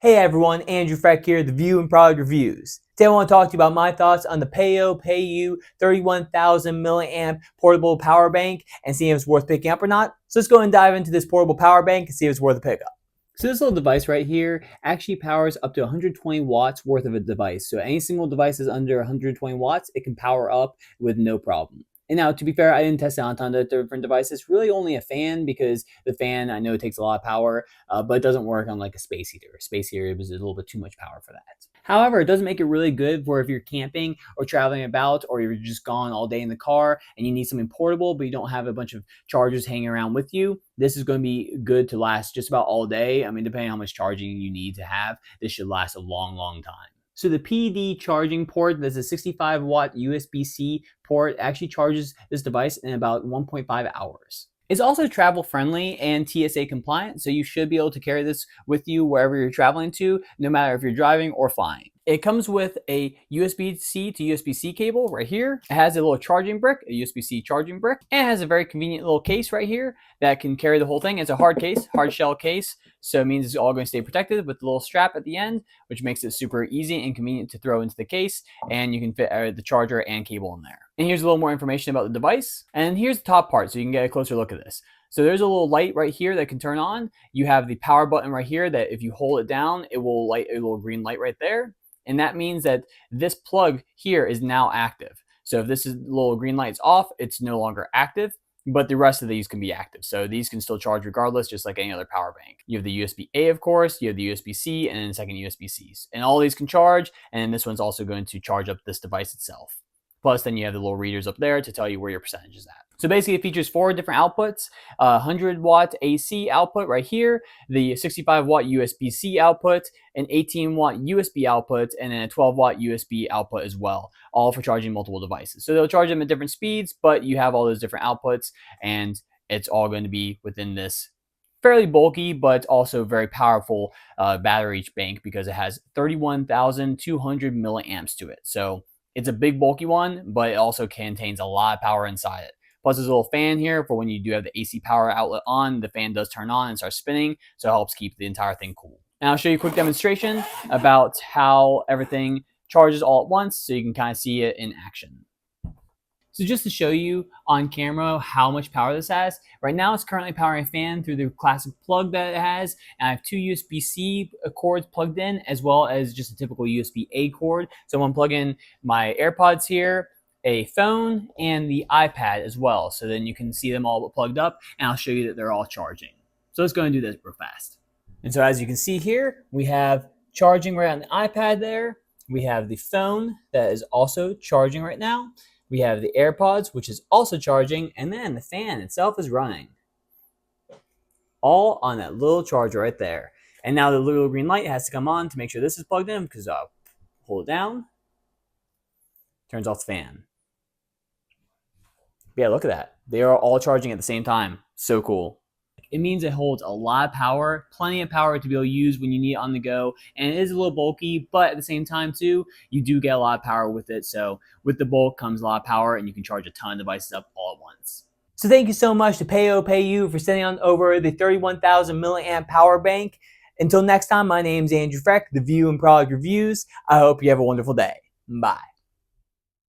Hey everyone, Andrew Freck here, The View and Product Reviews. Today I want to talk to you about my thoughts on the PayU 31,000 milliamp portable power bank and see if it's worth picking up or not. So let's go and dive into this portable power bank and see if it's worth a pickup. So this little device right here actually powers up to 120 watts worth of a device. So any single device is under 120 watts, it can power up with no problem. And now, to be fair, I didn't test it on a ton of different devices. Really only a fan, because the fan, I know it takes a lot of power, but it doesn't work on like a space heater. A space heater is a little bit too much power for that. However, it does make it really good for if you're camping or traveling about, or you're just gone all day in the car and you need something portable, but you don't have a bunch of chargers hanging around with you. This is going to be good to last just about all day. I mean, depending on how much charging you need to have, this should last a long, long time. So the PD charging port, that's a 65 watt USB-C port, actually charges this device in about 1.5 hours. It's also travel friendly and TSA compliant, so you should be able to carry this with you wherever you're traveling to, no matter if you're driving or flying. It comes with a USB-C to USB-C cable right here. It has a little charging brick, a USB-C charging brick, and it has a very convenient little case right here that can carry the whole thing. It's a hard case, hard shell case, so it means it's all going to stay protected with the little strap at the end, which makes it super easy and convenient to throw into the case, and you can fit the charger and cable in there. And here's a little more information about the device. And here's the top part so you can get a closer look at this. So there's a little light right here that can turn on. You have the power button right here that if you hold it down, it will light a little green light right there. And that means that this plug here is now active. So if this little green light is off, it's no longer active, but the rest of these can be active. So these can still charge regardless, just like any other power bank. You have the USB-A, of course, you have the USB-C, and then second USB-Cs. And all these can charge, and this one's also going to charge up this device itself. Plus, then you have the little readers up there to tell you where your percentage is at. So basically, it features 4 different outputs: 100 watt AC output right here, the 65 watt USB-C output, an 18 watt USB output, and then a 12 watt USB output as well, all for charging multiple devices. So they'll charge them at different speeds, but you have all those different outputs, and it's all going to be within this fairly bulky but also very powerful battery bank, because it has 31,200 milliamps to it. So it's a big bulky one, but it also contains a lot of power inside it. Plus, there's a little fan here for when you do have the AC power outlet on. The fan does turn on and start spinning, so it helps keep the entire thing cool. Now I'll show you a quick demonstration about how everything charges all at once, so you can kind of see it in action. So just to show you on camera how much power this has, right now it's currently powering a fan through the classic plug that it has, and I have 2 USB-C cords plugged in, as well as just a typical USB-A cord. So I'm going to plug in my AirPods here, a phone, and the iPad as well. So then you can see them all plugged up, and I'll show you that they're all charging. So let's go and do this real fast. And so as you can see here, we have charging right on the iPad there. We have the phone that is also charging right now. We have the AirPods, which is also charging, and then the fan itself is running. All on that little charger right there. And now the little green light has to come on to make sure this is plugged in, because I'll hold it down, turns off the fan. But yeah, look at that. They are all charging at the same time. So cool. It means it holds a lot of power, plenty of power to be able to use when you need it on the go. And it is a little bulky, but at the same time too, you do get a lot of power with it. So with the bulk comes a lot of power, and you can charge a ton of devices up all at once. So thank you so much to PayU for sending on over the 31,000 milliamp power bank. Until next time, my name is Andrew Freck, The View and Product Reviews. I hope you have a wonderful day. Bye.